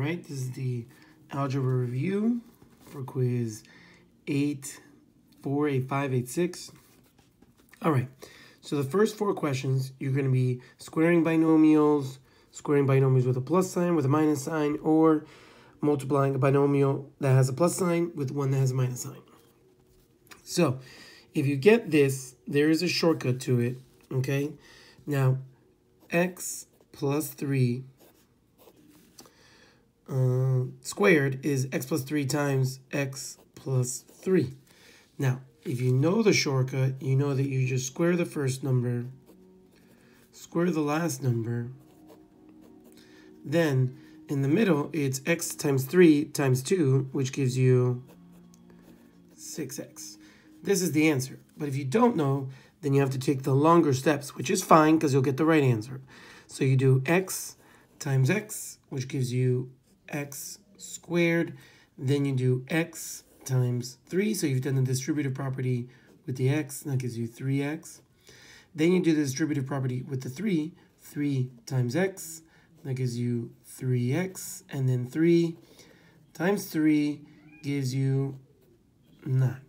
right, this is the algebra review for quiz 8.4, 8.5, 8.6. All right, so the first 4 questions, you're going to be squaring binomials with a plus sign, with a minus sign, or multiplying a binomial that has a plus sign with one that has a minus sign. So if you get this, there is a shortcut to it, okay? Now, x plus 3 squared is x plus 3 times x plus 3. Now, if you know the shortcut, you know that you just square the first number, square the last number, then in the middle, it's x times 3 times 2, which gives you 6x. This is the answer. But if you don't know, then you have to take the longer steps, which is fine because you'll get the right answer. So you do x times x, which gives you x squared. Then you do x times 3. So you've done the distributive property with the x, and that gives you 3x. Then you do the distributive property with the 3 times x, that gives you 3x. And then 3 times 3 gives you 9.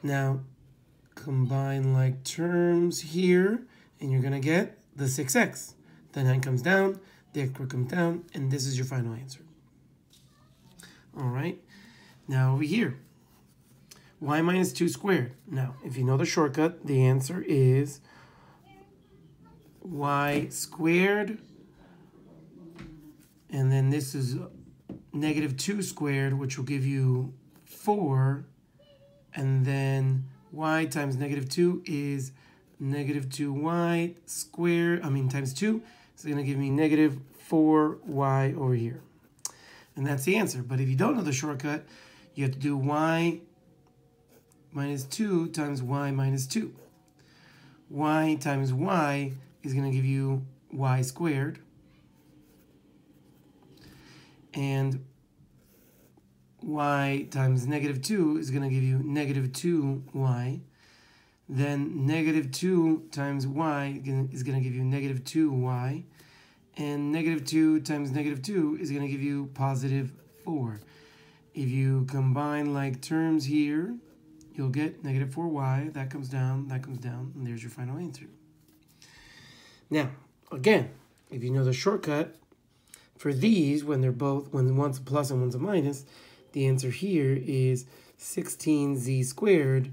Now, combine like terms here, and you're going to get the 6x. The 9 comes down, the x squared comes down, and this is your final answer. All right, now over here, y minus 2 squared. Now, if you know the shortcut, the answer is y squared, and then this is negative 2 squared, which will give you 4, and then y times negative 2 is negative 2y squared, times 2. It's going to give me negative 4y over here. And that's the answer. But if you don't know the shortcut, you have to do y minus 2 times y minus 2. Y times y is going to give you y squared. And y times negative 2 is going to give you negative 2y. Then negative 2 times y is going to give you negative 2y. And negative 2 times negative 2 is going to give you positive 4. If you combine like terms here, you'll get negative 4y. That comes down, and there's your final answer. Now, again, if you know the shortcut, for these, when one's a plus and one's a minus, the answer here is 16z squared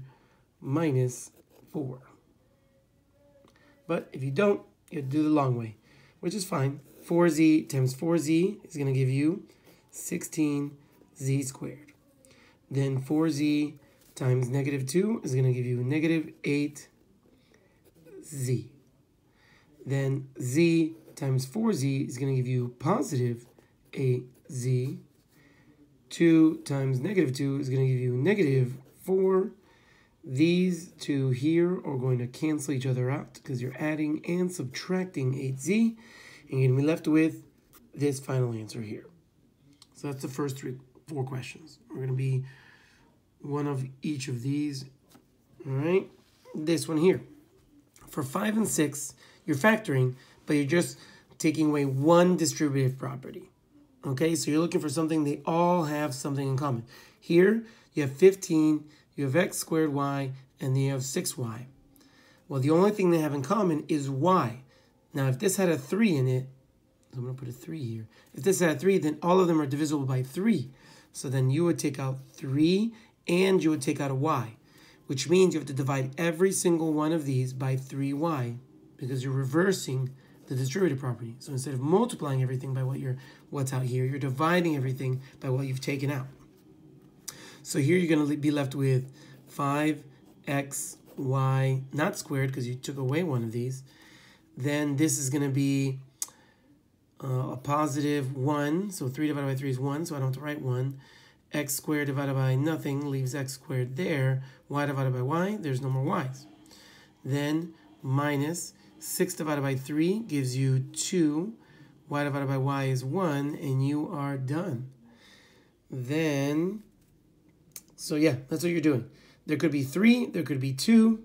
minus 4. But if you don't, you have to do the long way, which is fine. 4z times 4z is going to give you 16z squared. Then 4z times negative 2 is going to give you negative 8z. Then z times 4z is going to give you positive 8z. 2 times negative 2 is going to give you negative 4. These two here are going to cancel each other out because you're adding and subtracting 8z. And you're going to be left with this final answer here. So that's the first 4 questions. We're going to be one of each of these. All right. This one here. For 5 and 6, you're factoring, but you're just taking away one distributive property. Okay, so you're looking for something, they all have something in common. Here, you have 15, you have x squared y, and then you have 6y. Well, the only thing they have in common is y. Now, if this had a 3 in it, so I'm going to put a 3 here. If this had a 3, then all of them are divisible by 3. So then you would take out 3, and you would take out a y, which means you have to divide every single one of these by 3y, because you're reversing the distributive property. So instead of multiplying everything by what's out here, you're dividing everything by what you've taken out. So here you're going to be left with 5xy, not squared because you took away one of these. Then this is going to be a positive 1. So 3 divided by 3 is 1, so I don't have to write 1. X squared divided by nothing leaves x squared there. Y divided by y, there's no more y's. Then minus 6 divided by 3 gives you 2. Y divided by y is 1, and you are done. Then, so yeah, that's what you're doing. There could be 3, there could be 2.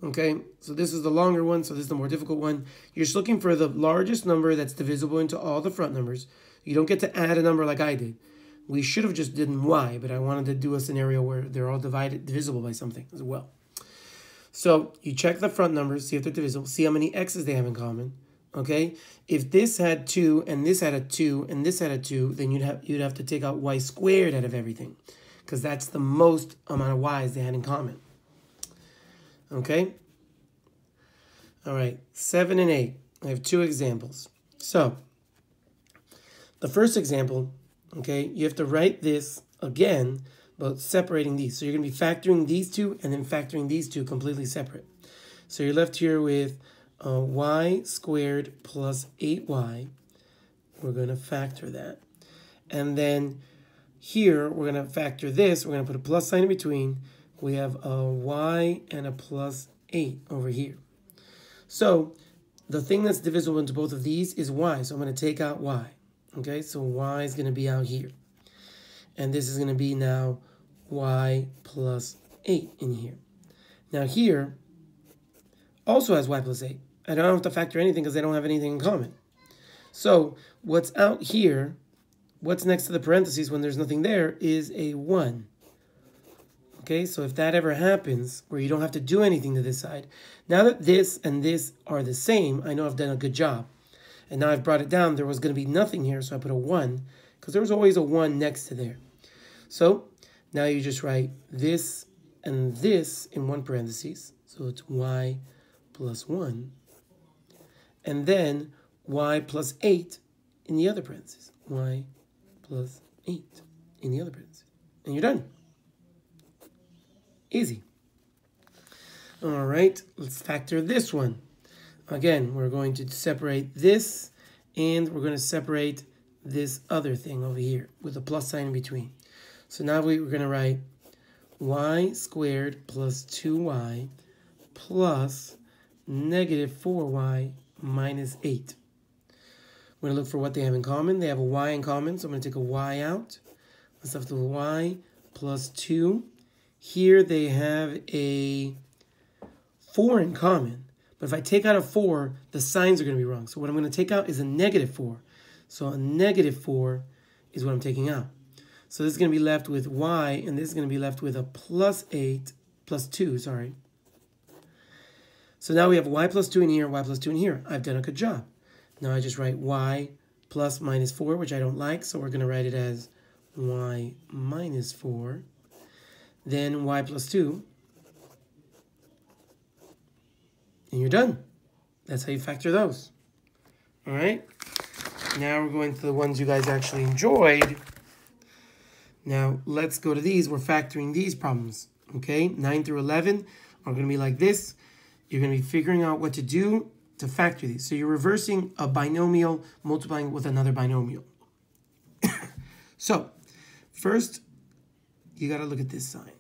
Okay, so this is the longer one, so this is the more difficult one. You're just looking for the largest number that's divisible into all the front numbers. You don't get to add a number like I did. We should have just done y, but I wanted to do a scenario where they're all divisible by something as well. So you check the front numbers, see if they're divisible, see how many x's they have in common. Okay, if this had 2 and this had a 2 and this had a 2, then you'd have to take out y squared out of everything, because that's the most amount of y's they had in common. Okay. All right, 7 and 8. I have 2 examples. So the first example, okay, you have to write this again, but separating these. So you're going to be factoring these two and then factoring these two completely separate. So you're left here with y squared plus 8y. We're going to factor that. And then here, we're going to factor this. We're going to put a plus sign in between. We have a y and a plus 8 over here. So the thing that's divisible into both of these is y. So I'm going to take out y. Okay, so y is going to be out here. And this is going to be now y plus 8 in here. Now here also has y plus 8. I don't have to factor anything because they don't have anything in common. So what's out here, what's next to the parentheses when there's nothing there, is a 1. Okay, so if that ever happens, where you don't have to do anything to this side, now that this and this are the same, I know I've done a good job. And now I've brought it down. There was going to be nothing here, so I put a 1, because there was always a 1 next to there. So now you just write this and this in one parentheses. So it's y plus 1. And then y plus 8 in the other parentheses. Y plus 8 in the other parentheses. And you're done. Easy. All right, let's factor this one. Again, we're going to separate this, and we're going to separate this other thing over here with a plus sign in between. So now we're going to write y squared plus 2y plus negative 4y minus 8. We're going to look for what they have in common. They have a y in common, so I'm going to take a y out. Let's have the y plus 2. Here they have a 4 in common. But if I take out a 4, the signs are going to be wrong. So what I'm going to take out is a negative 4. So a negative 4 is what I'm taking out. So this is going to be left with y, and this is going to be left with a plus 2, sorry. So now we have y plus 2 in here, y plus 2 in here. I've done a good job. Now I just write y plus minus 4, which I don't like, so we're going to write it as y minus 4. Then y plus 2. And you're done. That's how you factor those. All right? Now we're going to the ones you guys actually enjoyed. Now, let's go to these. We're factoring these problems. Okay? 9 through 11 are going to be like this. You're going to be figuring out what to do to factor these. So you're reversing a binomial, multiplying with another binomial. So, first, you got to look at this sign.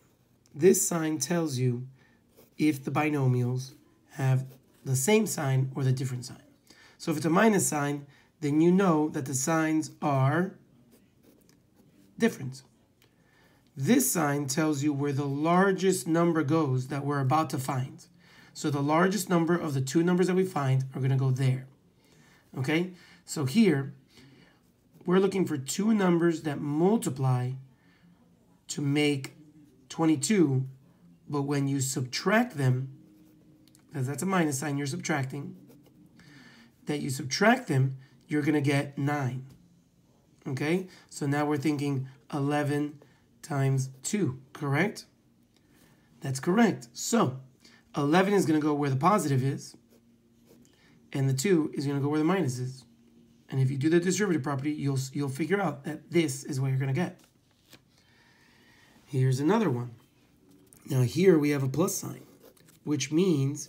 This sign tells you if the binomials have the same sign or the different sign. So if it's a minus sign, then you know that the signs are different. This sign tells you where the largest number goes that we're about to find. So the largest number of the two numbers that we find are going to go there. Okay? So here, we're looking for two numbers that multiply to make 22, but when you subtract them, because that's a minus sign you're subtracting, that you subtract them, you're going to get 9. Okay? So now we're thinking 11 times 2, correct? That's correct. So 11 is going to go where the positive is, and the 2 is going to go where the minus is. And if you do the distributive property, you'll figure out that this is what you're going to get. Here's another one. Now here we have a plus sign, which means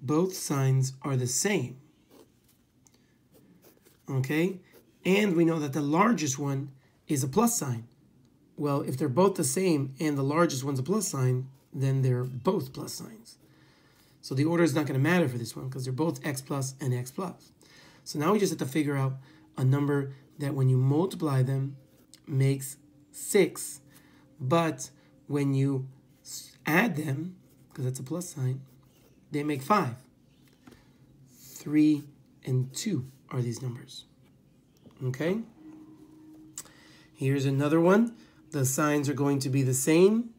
both signs are the same. Okay? And we know that the largest one is a plus sign. Well, if they're both the same and the largest one's a plus sign, then they're both plus signs. So the order is not going to matter for this one because they're both x plus and x plus. So now we just have to figure out a number that when you multiply them makes 6, but when you add them, because that's a plus sign, they make 5. 3 and 2 are these numbers. Okay? Here's another one. The signs are going to be the same.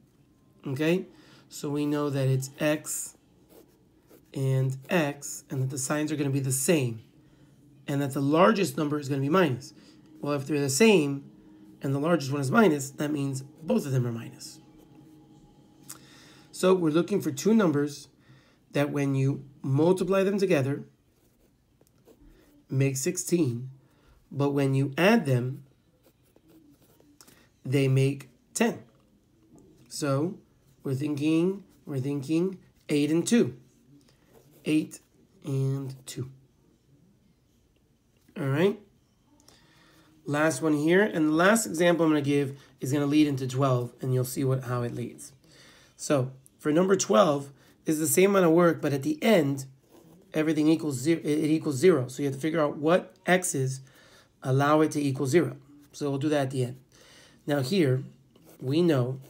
Okay? So we know that it's x and x, and that the signs are going to be the same. And that the largest number is going to be minus. Well, if they're the same, and the largest one is minus, that means both of them are minus. So we're looking for two numbers that when you multiply them together, make 16, but when you add them, they make 10. So we're thinking 8 and 2. 8 and 2. All right. Last one here, and the last example I'm going to give is going to lead into 12, and you'll see how it leads. So for number 12, is the same amount of work, but at the end, everything equals 0. It equals 0. So you have to figure out what x's allow it to equal 0. So we'll do that at the end. Now here, we know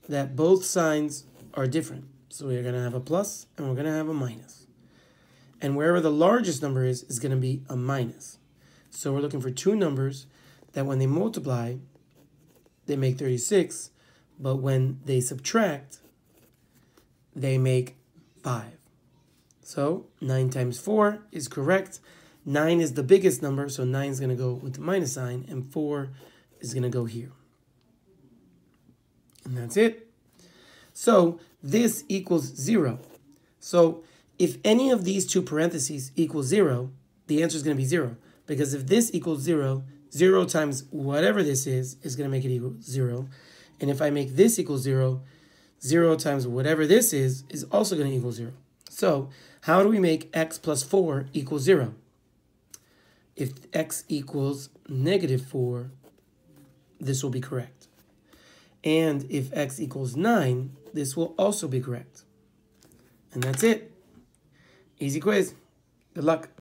that both signs are different. So we're going to have a plus and we're going to have a minus. And wherever the largest number is going to be a minus. So we're looking for two numbers that when they multiply, they make 36, but when they subtract, they make 5. So 9 times 4 is correct. 9 is the biggest number, so 9 is going to go with the minus sign, and 4 is going to go here. And that's it. So this equals 0. So if any of these two parentheses equals 0, the answer is going to be 0. Because if this equals 0, 0 times whatever this is going to make it equal 0. And if I make this equal 0, 0 times whatever this is also going to equal 0. So how do we make x plus 4 equal 0? If x equals -4, this will be correct. And if x equals 9, this will also be correct. And that's it. Easy quiz. Good luck.